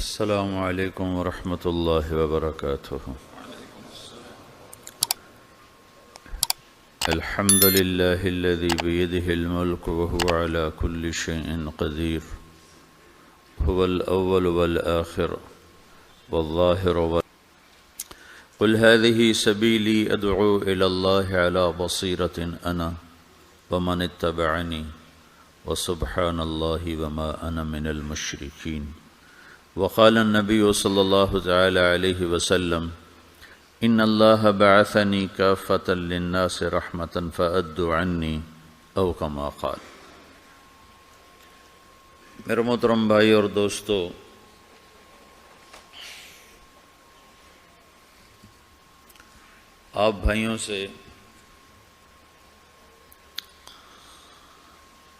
السلام علیکم ورحمۃ اللہ وبرکاتہ۔ الحمد للہ الذی بیدہ الملک وهو علی کل شیء قدیر، هو الاول والآخر والظاہر قل هذه سبیلی ادعو الی اللہ علی بصیرۃ انا ومن اتبعنی وسبحان اللہ وما انا من المشرکین۔ وقال النبی صلی اللہ تعالی علیہ وسلم ان اللہ بعثنی کافۃ للناس رحمۃ فأدوا عنی او کما قال۔ میرے محترم بھائی اور دوستو، آپ بھائیوں سے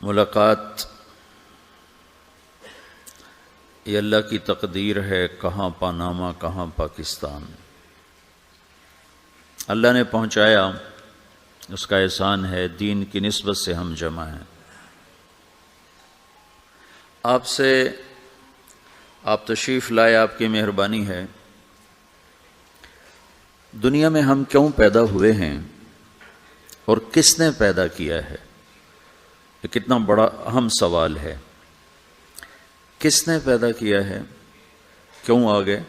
ملاقات یہ اللہ کی تقدیر ہے، کہاں پاناما کہاں پاکستان، اللہ نے پہنچایا، اس کا احسان ہے، دین کی نسبت سے ہم جمع ہیں۔ آپ تشریف لائے، آپ کی مہربانی ہے۔ دنیا میں ہم کیوں پیدا ہوئے ہیں اور کس نے پیدا کیا ہے، یہ کتنا بڑا اہم سوال ہے۔ کس نے پیدا کیا ہے، کیوں آ گئے،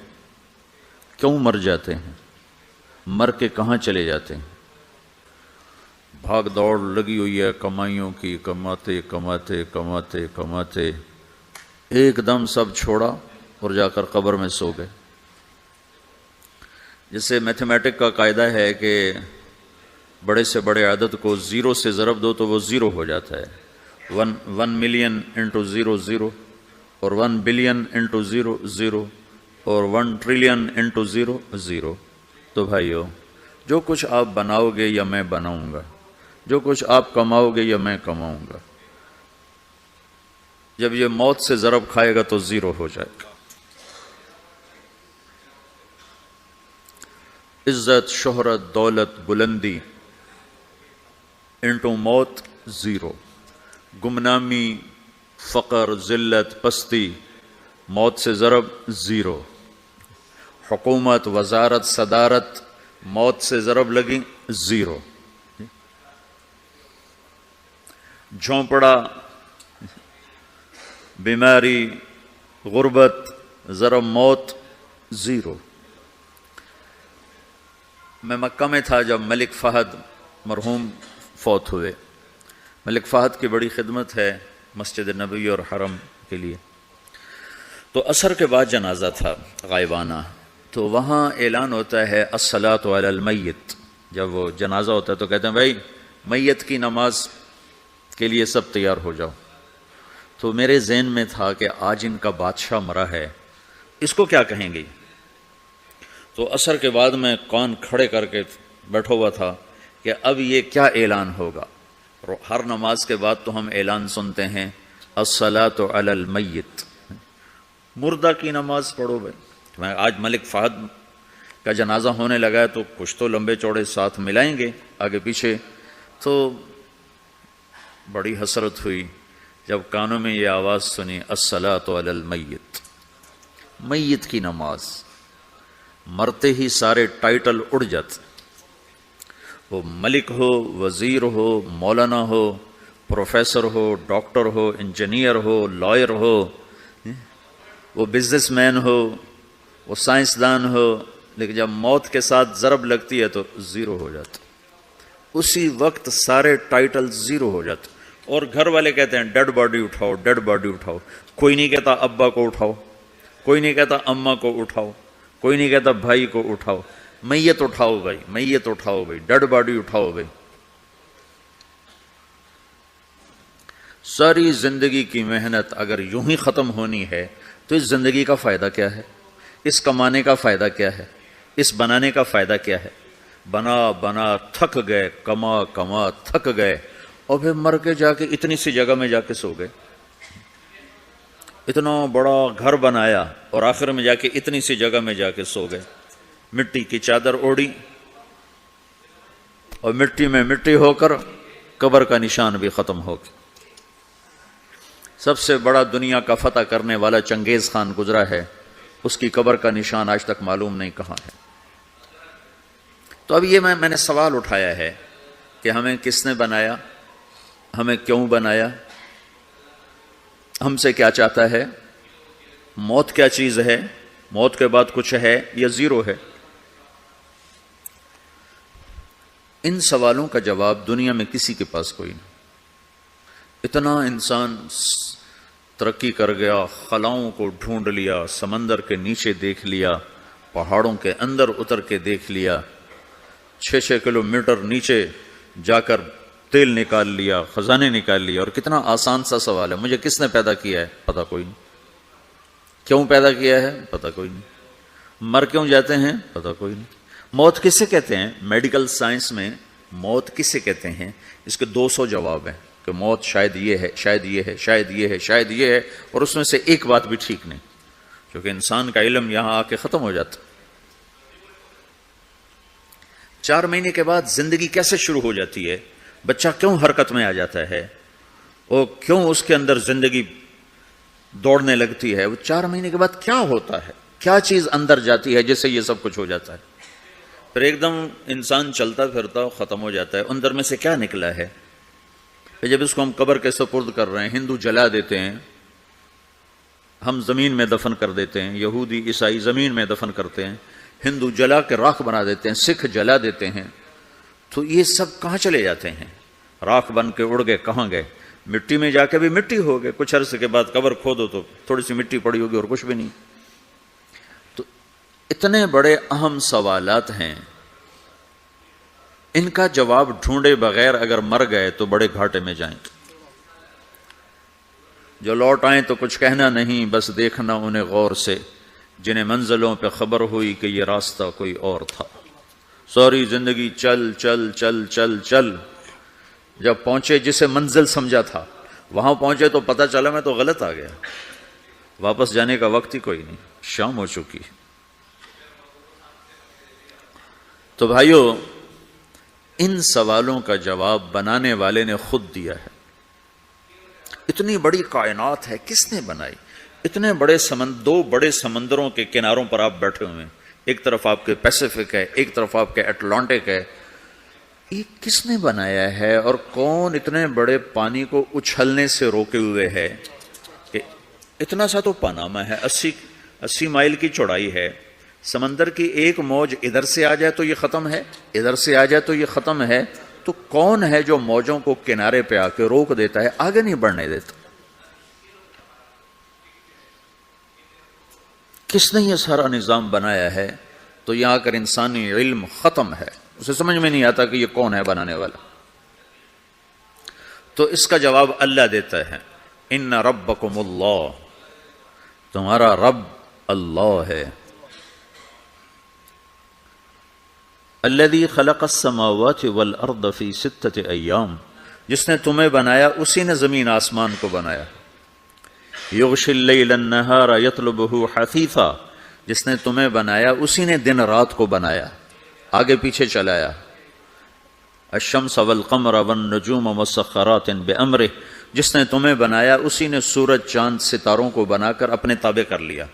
کیوں مر جاتے ہیں، مر کے کہاں چلے جاتے ہیں؟ بھاگ دوڑ لگی ہوئی ہے کمائیوں کی، کماتے کماتے کماتے کماتے ایک دم سب چھوڑا اور جا کر قبر میں سو گئے۔ جیسے میتھمیٹک کا قاعدہ ہے کہ بڑے سے بڑے عدد کو زیرو سے ضرب دو تو وہ زیرو ہو جاتا ہے، 1 ملین انٹو زیرو زیرو، اور 1 بلین انٹو زیرو زیرو، اور 1 ٹریلین انٹو زیرو زیرو۔ تو بھائیو، جو کچھ آپ بناؤ گے یا میں بناؤں گا، جو کچھ آپ کماؤ گے یا میں کماؤں گا، جب یہ موت سے ضرب کھائے گا تو زیرو ہو جائے گا۔ عزت، شہرت، دولت، بلندی انٹو موت زیرو، گمنامی، فقر، ذلت، پستی، موت سے ضرب زیرو، حکومت، وزارت، صدارت، موت سے ضرب لگی زیرو، جھونپڑا، بیماری، غربت، ضرب موت زیرو۔ میں مکہ میں تھا جب ملک فہد مرحوم فوت ہوئے۔ ملک فہد کی بڑی خدمت ہے مسجد نبوی اور حرم کے لیے۔ تو عصر کے بعد جنازہ تھا غائبانہ، تو وہاں اعلان ہوتا ہے الصلاۃ علی المیت۔ جب وہ جنازہ ہوتا ہے تو کہتے ہیں بھائی میت کی نماز کے لیے سب تیار ہو جاؤ۔ تو میرے ذہن میں تھا کہ آج ان کا بادشاہ مرا ہے، اس کو کیا کہیں گے؟ تو عصر کے بعد میں کان کھڑے کر کے بیٹھا ہوا تھا کہ اب یہ کیا اعلان ہوگا۔ ہر نماز کے بعد تو ہم اعلان سنتے ہیں الصلاۃ علی المیت، مردہ کی نماز پڑھو بھائی۔ آج ملک فہد کا جنازہ ہونے لگا ہے تو کچھ تو لمبے چوڑے ساتھ ملائیں گے آگے پیچھے۔ تو بڑی حسرت ہوئی جب کانوں میں یہ آواز سنی الصلاۃ علی المیت، میت کی نماز۔ مرتے ہی سارے ٹائٹل اڑ جاتے، وہ ملک ہو، وزیر ہو، مولانا ہو، پروفیسر ہو، ڈاکٹر ہو، انجینئر ہو، لائر ہو، وہ بزنس مین ہو، وہ سائنسدان ہو، لیکن جب موت کے ساتھ ضرب لگتی ہے تو زیرو ہو جاتا، اسی وقت سارے ٹائٹل زیرو ہو جاتے۔ اور گھر والے کہتے ہیں ڈیڈ باڈی اٹھاؤ، ڈیڈ باڈی اٹھاؤ۔ کوئی نہیں کہتا ابا کو اٹھاؤ، کوئی نہیں کہتا اماں کو اٹھاؤ، کوئی نہیں کہتا بھائی کو اٹھاؤ، میت اٹھاؤ بھائی، میت اٹھاؤ بھائی، ڈیڈ باڈی اٹھاؤ بھائی۔ ساری زندگی کی محنت اگر یوں ہی ختم ہونی ہے تو اس زندگی کا فائدہ کیا ہے؟ اس کمانے کا فائدہ کیا ہے؟ اس بنانے کا فائدہ کیا ہے؟ بنا بنا تھک گئے، کما کما تھک گئے، اور پھر مر کے جا کے اتنی سی جگہ میں جا کے سو گئے۔ اتنا بڑا گھر بنایا اور آخر میں جا کے اتنی سی جگہ میں جا کے سو گئے، مٹی کی چادر اوڑھی اور مٹی میں مٹی ہو کر قبر کا نشان بھی ختم ہو گیا۔ سب سے بڑا دنیا کا فتح کرنے والا چنگیز خان گزرا ہے، اس کی قبر کا نشان آج تک معلوم نہیں کہاں ہے۔ تو اب یہ میں نے سوال اٹھایا ہے کہ ہمیں کس نے بنایا، ہمیں کیوں بنایا، ہم سے کیا چاہتا ہے، موت کیا چیز ہے، موت کے بعد کچھ ہے یا زیرو ہے؟ ان سوالوں کا جواب دنیا میں کسی کے پاس کوئی نہیں۔ اتنا انسان ترقی کر گیا، خلاؤں کو ڈھونڈ لیا، سمندر کے نیچے دیکھ لیا، پہاڑوں کے اندر اتر کے دیکھ لیا، 6 کلومیٹر نیچے جا کر تیل نکال لیا، خزانے نکال لیا، اور کتنا آسان سا سوال ہے، مجھے کس نے پیدا کیا ہے پتہ کوئی نہیں، کیوں پیدا کیا ہے پتہ کوئی نہیں، مر کیوں جاتے ہیں پتہ کوئی نہیں۔ موت کسے کہتے ہیں؟ میڈیکل سائنس میں موت کسے کہتے ہیں؟ اس کے 200 جواب ہیں کہ موت شاید یہ ہے، شاید یہ ہے، شاید یہ ہے، شاید یہ ہے، اور اس میں سے ایک بات بھی ٹھیک نہیں، کیونکہ انسان کا علم یہاں آ کے ختم ہو جاتا۔ 4 مہینے کے بعد زندگی کیسے شروع ہو جاتی ہے؟ بچہ کیوں حرکت میں آ جاتا ہے، اور کیوں اس کے اندر زندگی دوڑنے لگتی ہے؟ وہ 4 مہینے کے بعد کیا ہوتا ہے، کیا چیز اندر جاتی ہے جس سے یہ سب کچھ ہو جاتا ہے؟ پھر ایک دم انسان چلتا پھرتا ختم ہو جاتا ہے، اندر میں سے کیا نکلا ہے؟ پھر جب اس کو ہم قبر کے سپرد کر رہے ہیں، ہندو جلا دیتے ہیں، ہم زمین میں دفن کر دیتے ہیں، یہودی عیسائی زمین میں دفن کرتے ہیں، ہندو جلا کے راکھ بنا دیتے ہیں، سکھ جلا دیتے ہیں، تو یہ سب کہاں چلے جاتے ہیں؟ راکھ بن کے اڑ گئے، کہاں گئے؟ مٹی میں جا کے بھی مٹی ہو گئے، کچھ عرصے کے بعد قبر کھودو تو تھوڑی سی مٹی پڑی ہوگی اور کچھ بھی نہیں۔ تو اتنے بڑے اہم سوالات ہیں، ان کا جواب ڈھونڈے بغیر اگر مر گئے تو بڑے گھاٹے میں جائیں گے۔ جو لوٹ آئیں تو کچھ کہنا نہیں، بس دیکھنا انہیں غور سے، جنہیں منزلوں پہ خبر ہوئی کہ یہ راستہ کوئی اور تھا۔ ساری زندگی چل چل چل چل چل، جب پہنچے جسے منزل سمجھا تھا وہاں پہنچے تو پتہ چلا میں تو غلط آ گیا، واپس جانے کا وقت ہی کوئی نہیں، شام ہو چکی۔ تو بھائیو، ان سوالوں کا جواب بنانے والے نے خود دیا ہے۔ اتنی بڑی کائنات ہے، کس نے بنائی؟ اتنے بڑے دو بڑے سمندروں کے کناروں پر آپ بیٹھے ہوئے ہیں، ایک طرف آپ کے پیسیفک ہے، ایک طرف آپ کے اٹلانٹک ہے، یہ کس نے بنایا ہے؟ اور کون اتنے بڑے پانی کو اچھلنے سے روکے ہوئے ہے کہ اتنا سا تو پاناما ہے، 80 مائل کی چوڑائی ہے، سمندر کی ایک موج ادھر سے آ جائے تو یہ ختم ہے، ادھر سے آ جائے تو یہ ختم ہے، تو کون ہے جو موجوں کو کنارے پہ آ کے روک دیتا ہے، آگے نہیں بڑھنے دیتا؟ کس نے یہ سارا نظام بنایا ہے؟ تو یہاں کر انسانی علم ختم ہے، اسے سمجھ میں نہیں آتا کہ یہ کون ہے بنانے والا۔ تو اس کا جواب اللہ دیتا ہے، ان ربکم اللہ، تمہارا رب اللہ ہے، الذی خلق السماوات والارض فی 6 ایام، جس نے تمہیں بنایا اسی نے زمین آسمان کو بنایا، یغشی اللیل النہار یطلبہ حثیثا، جس نے تمہیں بنایا اسی نے دن رات کو بنایا، آگے پیچھے چلایا، الشمس والقمر والنجوم مسخرات بامرہ، جس نے تمہیں بنایا اسی نے سورج چاند ستاروں کو بنا کر اپنے تابع کر لیا،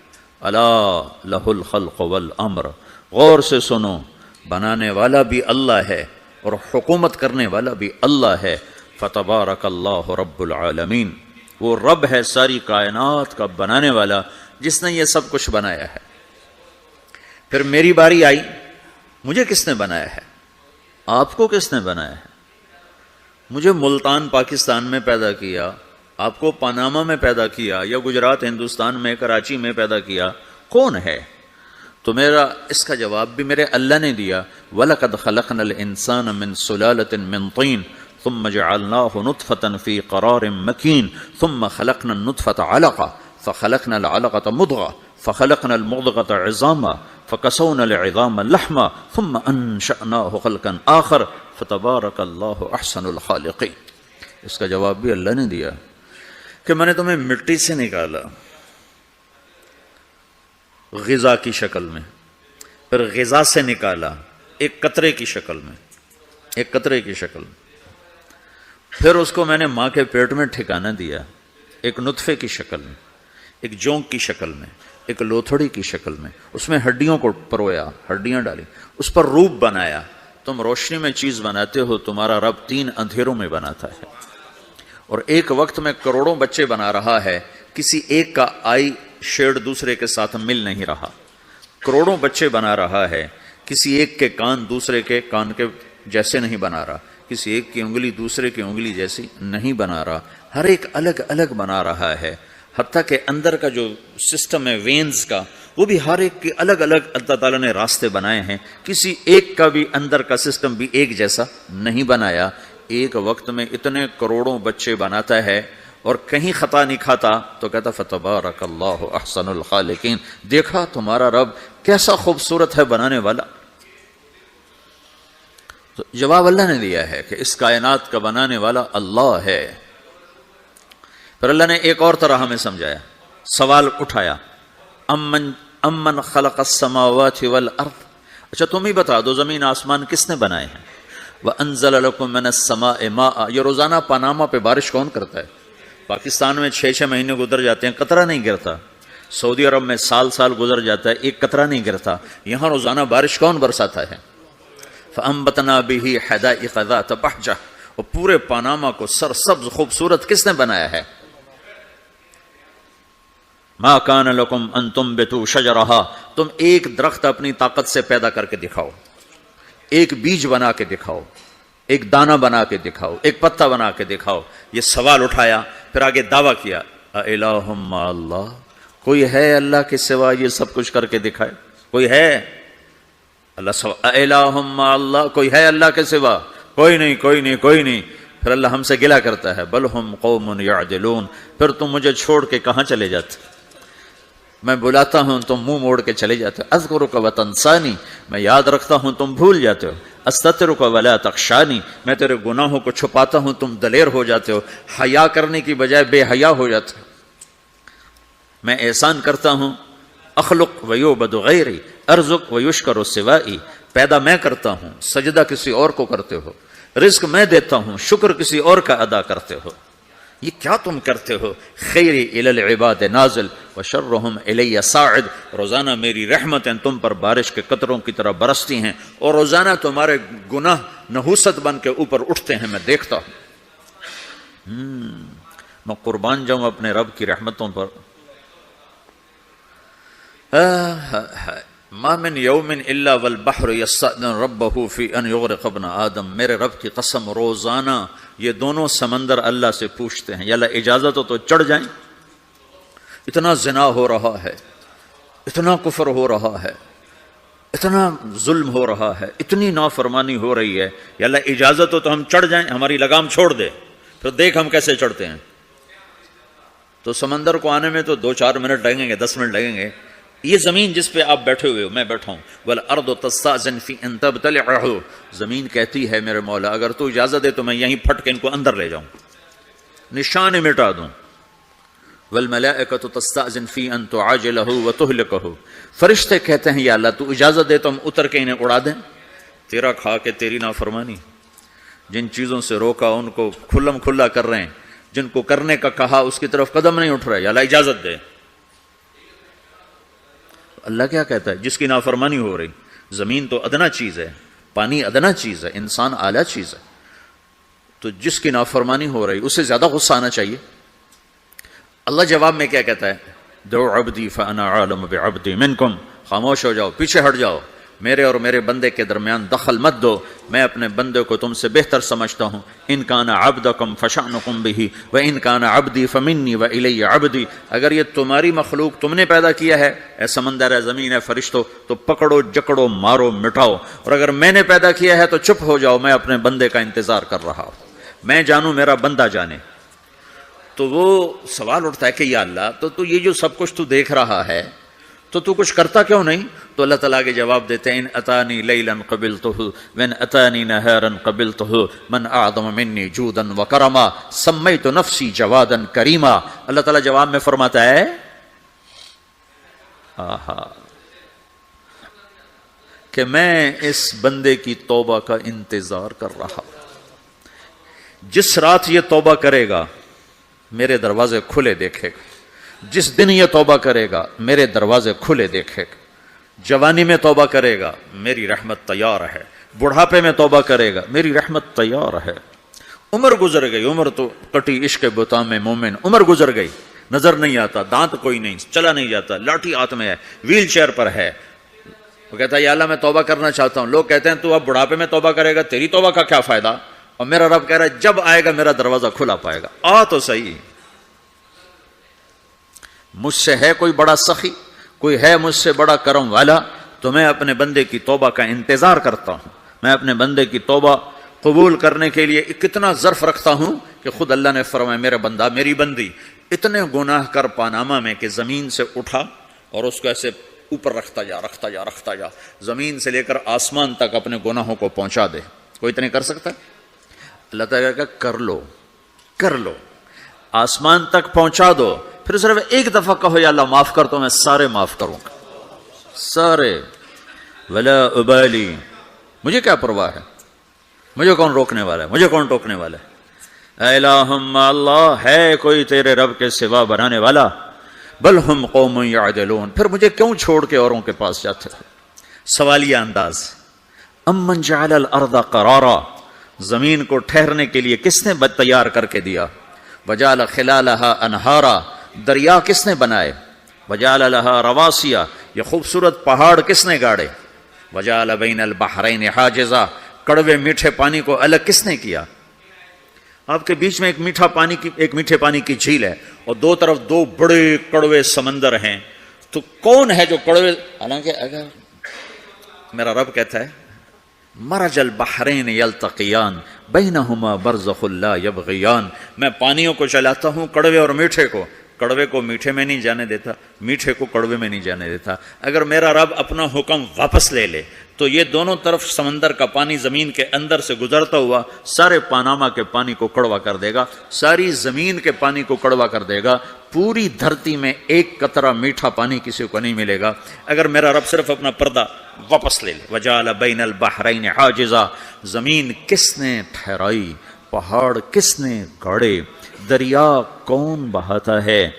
الا لہ الخلق والامر، غور سے سنو، بنانے والا بھی اللہ ہے اور حکومت کرنے والا بھی اللہ ہے، فتبارک اللہ رب العالمین، وہ رب ہے ساری کائنات کا بنانے والا، جس نے یہ سب کچھ بنایا ہے۔ پھر میری باری آئی، مجھے کس نے بنایا ہے؟ آپ کو کس نے بنایا ہے؟ مجھے ملتان پاکستان میں پیدا کیا، آپ کو پاناما میں پیدا کیا، یا گجرات ہندوستان میں کراچی میں پیدا کیا، کون ہے؟ تو میرا اس کا جواب بھی میرے اللہ نے دیا، وَلَقَدْ خَلَقْنَا الْإِنسَانَ مِنْ سُلَالَةٍ مِنْ طِينٍ ثُمَّ جَعَلْنَاهُ نُطْفَةً فِي قَرَارٍ مَكِينٍ ثُمَّ خَلَقْنَا النُّطْفَةَ عَلَقَةً فَخَلَقْنَا الْعَلَقَةَ مُضْغَةً فَخَلَقْنَا الْمُضْغَةَ عِظَامًا فَكَسَوْنَا الْعِظَامَ لَحْمًا ثُمَّ أَنشَأْنَاهُ خَلْقًا آخَرَ فَتَبَارَكَ اللَّهُ أَحْسَنُ الْخَالِقِينَ۔ اس کا جواب بھی اللہ نے دیا کہ میں نے تمہیں مٹی سے نکالا غذا کی شکل میں، پھر غذا سے نکالا ایک قطرے کی شکل میں، ایک قطرے کی شکل میں، پھر اس کو میں نے ماں کے پیٹ میں ٹھکانہ دیا ایک نطفے کی شکل میں، ایک جونک کی شکل میں، ایک لوتھڑی کی شکل میں، اس میں ہڈیوں کو پرویا، ہڈیاں ڈالی، اس پر روپ بنایا۔ تم روشنی میں چیز بناتے ہو، تمہارا رب 3 اندھیروں میں بناتا ہے، اور ایک وقت میں کروڑوں بچے بنا رہا ہے، کسی ایک کا آئی شیڈ دوسرے کے ساتھ مل نہیں رہا، کروڑوں بچے بنا رہا ہے، کسی ایک کے کان دوسرے کے کان کے جیسے نہیں بنا رہا، کسی ایک کی انگلی دوسرے کی انگلی جیسی نہیں بنا رہا، ہر ایک الگ الگ بنا رہا ہے، حتیٰ کہ اندر کا جو سسٹم ہے وینز کا، وہ بھی ہر ایک کے الگ الگ اللہ تعالیٰ نے راستے بنائے ہیں، کسی ایک کا بھی اندر کا سسٹم بھی ایک جیسا نہیں بنایا۔ ایک وقت میں اتنے کروڑوں بچے بناتا ہے اور کہیں خطا نہیں کھاتا، تو کہتا فتبارک اللہ احسن الخالقین، دیکھا تمہارا رب کیسا خوبصورت ہے بنانے والا۔ تو جواب اللہ نے دیا ہے کہ اس کائنات کا بنانے والا اللہ ہے۔ پھر اللہ نے ایک اور طرح ہمیں سمجھایا، سوال اٹھایا، امن خلق السماوات والارض، اچھا تم ہی بتا دو زمین آسمان کس نے بنائے ہیں؟ وَأَنزَلَ لَكُم مِّنَ السَّمَاءِ مَاءً، یہ روزانہ پاناما پہ بارش کون کرتا ہے؟ پاکستان میں 6 مہینے گزر جاتے ہیں، قطرہ نہیں گرتا، سعودی عرب میں سال گزر جاتا ہے، ایک قطرہ نہیں گرتا، یہاں روزانہ بارش کون برساتا ہے؟ فَأَنبَتْنَا بِهِ حَدَائِقَ ذَاتَ بَهْجَةٍ، اور پورے پاناما کو سرسبز خوبصورت کس نے بنایا ہے؟ مَا كَانَ لَكُمْ أَن تُنبِتُوا شَجَرَهَا، تم ایک درخت اپنی طاقت سے پیدا کر کے دکھاؤ، ایک بیج بنا کے دکھاؤ، ایک دانہ بنا کے دکھاؤ، ایک پتا بنا کے دکھاؤ۔ یہ سوال اٹھایا، پھر آگے دعویٰ کیا، اِلَٰهٌ مَّعَ اللَّهِ، کوئی ہے اللہ کے سوا یہ سب کچھ کر کے دکھائے؟ کوئی ہے؟ اللہ اِلَٰهٌ مَّعَ اللَّهِ، کوئی ہے اللہ کے سوا؟ کوئی نہیں، کوئی نہیں، کوئی نہیں۔ پھر اللہ ہم سے گلہ کرتا ہے، بل ہم قوم یعدلون، پھر تم مجھے چھوڑ کے کہاں چلے جاتے؟ میں بلاتا ہوں تم منہ موڑ کے چلے جاتے ہو، اذکرک وتنسانی، میں یاد رکھتا ہوں تم بھول جاتے ہو، استترک ولا تخشانی، میں تیرے گناہوں کو چھپاتا ہوں تم دلیر ہو جاتے ہو، حیا کرنے کی بجائے بے حیا ہو جاتے ہو، میں احسان کرتا ہوں، اخلق ویعبد غیری ارزق ویشکر سوائی، پیدا میں کرتا ہوں، سجدہ کسی اور کو کرتے ہو، رزق میں دیتا ہوں، شکر کسی اور کا ادا کرتے ہو، یہ کیا تم کرتے ہو؟ خیری الی العباد نازل وشرہم الی صاعد، روزانہ میری رحمتیں تم پر بارش کے قطروں کی طرح برستی ہیں، اور روزانہ تمہارے گناہ نحوست بن کے اوپر اٹھتے ہیں، میں دیکھتا ہوں۔ میں قربان جاؤں اپنے رب کی رحمتوں پر۔ ما من یوم الا والبحر یستأذن ربہ فی ان یغرق ابن آدم، میرے رب کی قسم روزانہ یہ دونوں سمندر اللہ سے پوچھتے ہیں، یا اللہ اجازت ہو تو چڑھ جائیں، اتنا زنا ہو رہا ہے، اتنا کفر ہو رہا ہے، اتنا ظلم ہو رہا ہے، اتنی نافرمانی ہو رہی ہے، یا اللہ اجازت ہو تو ہم چڑھ جائیں، ہماری لگام چھوڑ دے، پھر دیکھ ہم کیسے چڑھتے ہیں۔ تو سمندر کو آنے میں تو 2-4 منٹ لگیں گے، 10 منٹ لگیں گے۔ یہ زمین جس پہ آپ بیٹھے ہوئے ہو، میں بیٹھا ہوں، وَالْأَرْضُ تَسْتَأْذِنُ فِي أَن تَبْتَلِعَهُ، زمین کہتی ہے میرے مولا اگر تو اجازت دے تو میں یہیں پھٹ کے ان کو اندر لے جاؤں، نشان مٹا دوں۔ وَالْمَلَائِكَةُ تَسْتَأْذِنُ فِي أَن تُعَاجِلَهُ وَتُهْلِكَهُ، فرشتے کہتے ہیں یا اللہ تو اجازت دے تو ہم اتر کے انہیں اڑا دیں، تیرا کھا کے تیری نافرمانی، جن چیزوں سے روکا ان کو کھلم کھلا کر رہے ہیں، جن کو کرنے کا کہا اس کی طرف قدم نہیں اٹھ رہا، یا اللہ اجازت دے۔ اللہ کیا کہتا ہے؟ جس کی نافرمانی ہو رہی، زمین تو ادنا چیز ہے، پانی ادنا چیز ہے، انسان اعلیٰ چیز ہے، تو جس کی نافرمانی ہو رہی اسے زیادہ غصہ آنا چاہیے۔ اللہ جواب میں کیا کہتا ہے؟ دو عبدی فانا عالم بعبدی منکم، خاموش ہو جاؤ، پیچھے ہٹ جاؤ، میرے اور میرے بندے کے درمیان دخل مت دو، میں اپنے بندے کو تم سے بہتر سمجھتا ہوں۔ ان کان عبدکم فشأنکم بہ وان کان عبدی فمنی والی عبدی، اگر یہ تمہاری مخلوق تم نے پیدا کیا ہے، اے سمندر ہے، زمین ہے، فرشتوں، تو پکڑو جکڑو مارو مٹاؤ، اور اگر میں نے پیدا کیا ہے تو چپ ہو جاؤ، میں اپنے بندے کا انتظار کر رہا ہوں، میں جانوں میرا بندہ جانے۔ تو وہ سوال اٹھتا ہے کہ یا اللہ تو یہ جو سب کچھ تو دیکھ رہا ہے تو کچھ کرتا کیوں نہیں؟ تو اللہ تعالیٰ کے جواب دیتے ہیں، ان اتانی لیلا قبلتہ وان اتانی نہارا قبلتہ من اعظم منی جودا وکرما سمیت نفسی جوادا کریما۔ اللہ تعالیٰ جواب میں فرماتا ہے کہ میں اس بندے کی توبہ کا انتظار کر رہا، جس رات یہ توبہ کرے گا میرے دروازے کھلے دیکھے گا، جس دن یہ توبہ کرے گا میرے دروازے کھلے دیکھے گا، جوانی میں توبہ کرے گا میری رحمت تیار ہے، بڑھاپے میں توبہ کرے گا میری رحمت تیار ہے۔ عمر گزر گئی، عمر تو کٹی عشق بتا میں مومن، عمر گزر گئی، نظر نہیں آتا، دانت کوئی نہیں، چلا نہیں جاتا، لاٹھی ہاتھ میں ہے، ویل چیئر پر ہے، وہ کہتا ہے یا اللہ میں توبہ کرنا چاہتا ہوں۔ لوگ کہتے ہیں تو اب بڑھاپے میں توبہ کرے گا، تیری توبہ کا کیا فائدہ؟ اور میرا رب کہہ رہا ہے جب آئے گا میرا دروازہ کھلا پائے گا، آ تو صحیح۔ مجھ سے ہے کوئی بڑا سخی، کوئی ہے مجھ سے بڑا کرم والا، تو میں اپنے بندے کی توبہ کا انتظار کرتا ہوں، میں اپنے بندے کی توبہ قبول کرنے کے لیے کتنا ظرف رکھتا ہوں کہ خود اللہ نے فرمایا میرا بندہ میری بندی اتنے گناہ کر پاناما میں کہ زمین سے اٹھا اور اس کو ایسے اوپر رکھتا جا، زمین سے لے کر آسمان تک اپنے گناہوں کو پہنچا دے۔ کوئی اتنے کر سکتا ہے؟ اللہ تعالیٰ کہ کر لو، آسمان تک پہنچا دو، پھر صرف ایک دفعہ کہو یا اللہ معاف کر تو میں سارے معاف کروں گا، سارے، ولا ابالی، مجھے کیا پرواہ ہے، مجھے کون روکنے والا ہے، مجھے کون ٹوکنے والا ہے۔ اے الہم اللہ، ہے کوئی تیرے رب کے سوا بنانے والا؟ بل ہم قوم یعدلون، پھر مجھے کیوں چھوڑ کے اوروں کے پاس جاتے ہو؟ سوالیہ انداز۔ امن جعل الارض قرارا، زمین کو ٹھہرنے کے لیے کس نے تیار کر کے دیا؟ وجعل خلالہا انہارا، دریا کس نے بنائے؟ وجعل لہا رواسیا، یہ خوبصورت پہاڑ کس نے گاڑے؟ وجعل بین البحرین حاجزا، کڑوے میٹھے پانی کو الگ کس نے کیا؟ آپ کے بیچ میں ایک میٹھے پانی کی جھیل ہے اور دو طرف دو بڑے کڑوے سمندر ہیں، تو کون ہے جو کڑوے؟ حالانکہ اگر میرا رب کہتا ہے مرج البحرین یلتقیان بینہما برزخ لا یبغیان، میں پانیوں کو چلاتا ہوں، کڑوے اور میٹھے کو، کڑوے کو میٹھے میں نہیں جانے دیتا، میٹھے کو کڑوے میں نہیں جانے دیتا۔ اگر میرا رب اپنا حکم واپس لے لے تو یہ دونوں طرف سمندر کا پانی زمین کے اندر سے گزرتا ہوا سارے پاناما کے پانی کو کڑوا کر دے گا، ساری زمین کے پانی کو کڑوا کر دے گا، پوری دھرتی میں ایک قطرہ میٹھا پانی کسی کو نہیں ملے گا اگر میرا رب صرف اپنا پردہ واپس لے لے۔ وجعل بین البحرین حاجزا، زمین کس نے ٹھہرائی، پہاڑ کس نے گاڑے، دریا کون بہاتا ہے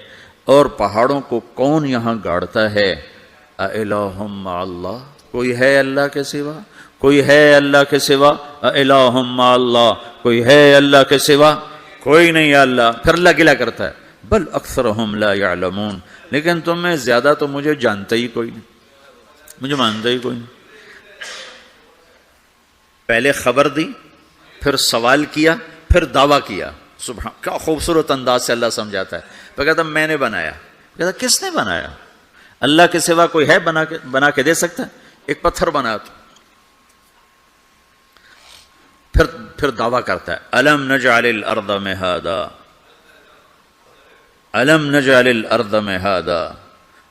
اور پہاڑوں کو کون یہاں گاڑتا ہے؟ اِلٰہٌ مع اللہ، کوئی ہے اللہ کے سوا؟ کوئی ہے اللہ کے سوا؟ اِلٰہٌ مع اللہ، کوئی ہے اللہ کے سوا؟ کوئی نہیں ہے اللہ۔ پھر اللہ گلہ کرتا ہے بل اکثرہم لا یعلمون، لیکن تم میں زیادہ تو مجھے جانتا ہی کوئی نہیں، مجھے مانتا ہی کوئی نہیں۔ پہلے خبر دی، پھر سوال کیا، پھر دعویٰ کیا۔ سبحان، کیا خوبصورت انداز سے اللہ سمجھاتا ہے۔ تو کہتا میں نے بنایا، کہتا کس نے بنایا؟ اللہ کے سوا کوئی ہے بنا کے دے سکتا ہے؟ ایک پتھر بنا تو پھر دعویٰ کرتا ہے الم نجعل الارض مہادا، الم نجعل الارض مہادا،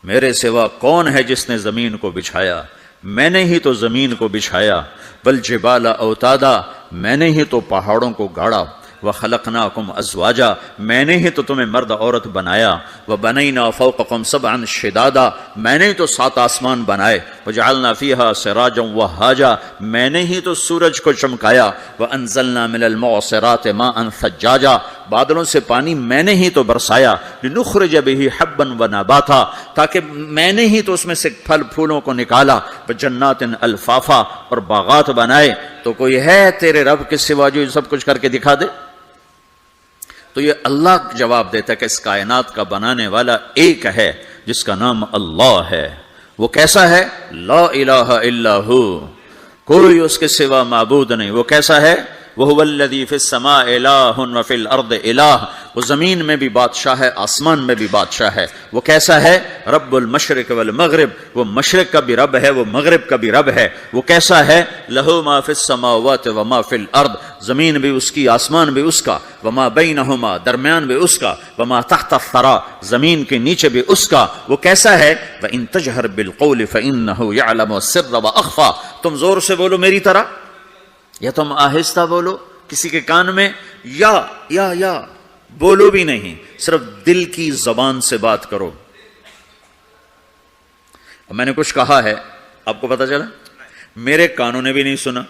میرے سوا کون ہے جس نے زمین کو بچھایا؟ میں نے ہی تو زمین کو بچھایا۔ والجبال اوتادا، میں نے ہی تو پہاڑوں کو گاڑا۔ وخلقناکم ازواجا، میں نے ہی تو تمہیں مرد عورت بنایا۔ وبنینا فوقکم سبعا شدادا، میں نے ہی تو 7 آسمان بنائے۔ وجعلنا فیہا سراجا وہاجا، میں نے ہی تو سورج کو چمکایا۔ وانزلنا من المعصرات ماء ثجاجا، بادلوں سے پانی میں نے ہی تو برسایا۔ لنخرج به حبا ونباتا، تاکہ میں نے ہی تو اس میں سے پھل پھولوں کو نکالا۔ وجنات الفافا، اور باغات بنائے۔ تو کوئی ہے تیرے رب کے سوا جو سب کچھ کر کے دکھا دے؟ تو یہ اللہ جواب دیتا ہے کہ اس کائنات کا بنانے والا ایک ہے جس کا نام اللہ ہے۔ وہ کیسا ہے؟ لا الہ الا ہو، کوئی اس کے سوا معبود نہیں۔ وہ کیسا ہے؟ وَهُوَ الَّذِي فِي السَّمَاءِ إِلَٰهٌ وَفِي الْأَرْضِ إِلَٰهٌ، وہ زمین میں بھی بادشاہ ہے، آسمان میں بھی بادشاہ ہے۔ وہ کیسا ہے؟ رب المشرق والمغرب، وہ مشرق کا بھی رب ہے، وہ مغرب کا بھی رب ہے۔ وہ کیسا ہے؟ لَهُ مَا فِي السَّمَاوَاتِ وَمَا فِي الْأَرْضِ، زمین بھی اس کی، آسمان بھی اس کا۔ وَمَا بَيْنَهُمَا، درمیان بھی اس کا۔ وَمَا تَحْتَ الثَّرَىٰ، زمین کے نیچے بھی اس کا۔ وہ کیسا ہے؟ وَإِن تَجْهَرْ بِالْقَوْلِ فَإِنَّهُ يَعْلَمُ السِّرَّ وَأَخْفَىٰ، تم زور سے بولو میری طرح یا تم آہستہ بولو کسی کے کان میں، یا بولو بھی نہیں، صرف دل کی زبان سے بات کرو۔ میں نے کچھ کہا ہے، آپ کو پتا چلا؟ میرے کانوں نے بھی نہیں سنا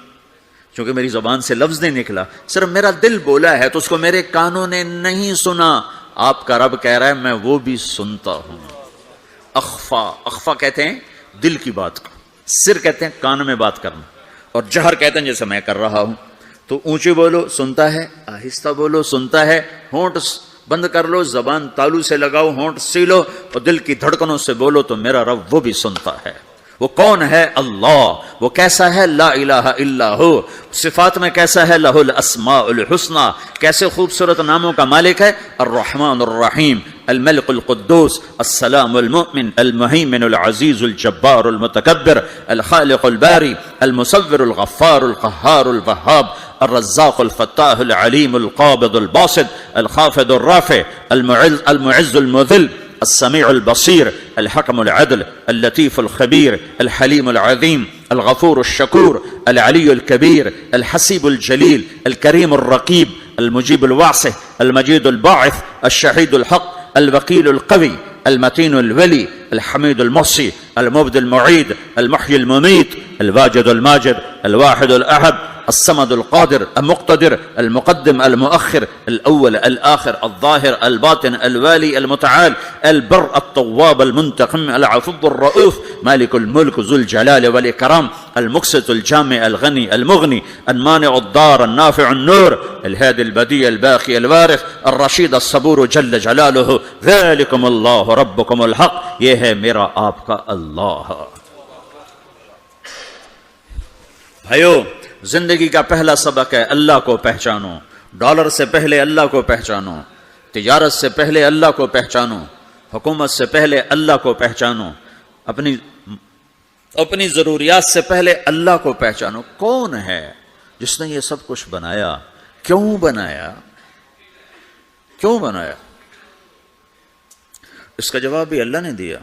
کیونکہ میری زبان سے لفظ نہیں نکلا، صرف میرا دل بولا ہے تو اس کو میرے کانوں نے نہیں سنا۔ آپ کا رب کہہ رہا ہے میں وہ بھی سنتا ہوں. اخفا، اخفا کہتے ہیں دل کی بات کو، سر کہتے ہیں کان میں بات کرنا، اور جہر کہتے ہیں جیسے میں کر رہا ہوں. تو اونچی بولو سنتا ہے، آہستہ بولو سنتا ہے، ہونٹ بند کر لو، زبان تالو سے لگاؤ، ہونٹ سیلو اور دل کی دھڑکنوں سے بولو تو میرا رب وہ بھی سنتا ہے. وہ کون ہے؟ اللہ. وہ کیسا ہے؟ لا الہ الا ہو. صفات میں کیسا ہے؟ لہ الاسماء الحسنی. کیسے خوبصورت ناموں کا مالک ہے؟ الرحمن الرحیم، الملک القدوس، السلام المؤمن، المہیمن العزیز الجبار المتکبر، الخالق الباری، المصور الغفار القہار الوہاب، الرزاق الفتاح العلیم القابض الباسط، الخافض الرافع، المعز المذل، السميع البصير، الحكم العدل، اللطيف الخبير، الحليم العظيم، الغفور الشكور، العلي الكبير، الحسيب الجليل، الكريم الرقيب، المجيب الواسع، المجيد الباعث، الشهيد الحق، الوكيل القوي، المتين الولي، الحميد المحصي، المبدي المعيد، المحيي المميت، الواجد الماجد، الواحد الأحد، الصمد القادر المقتدر، المقدم المؤخر، الأول الآخر، الظاهر الباطن، الوالي المتعال، البر التواب المنتقم، العفو الرؤوف، مالك الملك ذو الجلال والإكرام، المقسط الجامع الغني المغني، المانع الضار النافع النور، الهادي البديع الباقي الوارث، الرشيد الصبور جل جلاله. ذلكم الله ربكم الحق. یہ ہے میرا آپ کا اللہ. بھائیو، زندگی کا پہلا سبق ہے اللہ کو پہچانو. ڈالر سے پہلے اللہ کو پہچانو، تجارت سے پہلے اللہ کو پہچانو، حکومت سے پہلے اللہ کو پہچانو، اپنی ضروریات سے پہلے اللہ کو پہچانو. کون ہے جس نے یہ سب کچھ بنایا؟ کیوں بنایا؟ کیوں بنایا؟ اس کا جواب بھی اللہ نے دیا.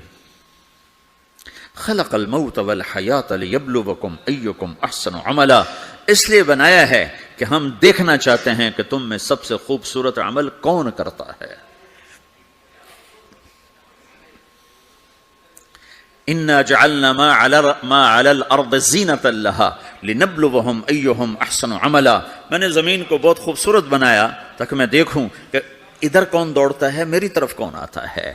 خلق الموت والحیات لیبلوکم ایکم احسن عملا. اس لیے بنایا ہے کہ ہم دیکھنا چاہتے ہیں کہ تم میں سب سے خوبصورت عمل کون کرتا ہے. انا جعلنا ما علی الارض زینۃ لها لنبلوہم ایہم احسن عملا. میں نے زمین کو بہت خوبصورت بنایا تاکہ میں دیکھوں کہ ادھر کون دوڑتا ہے، میری طرف کون آتا ہے،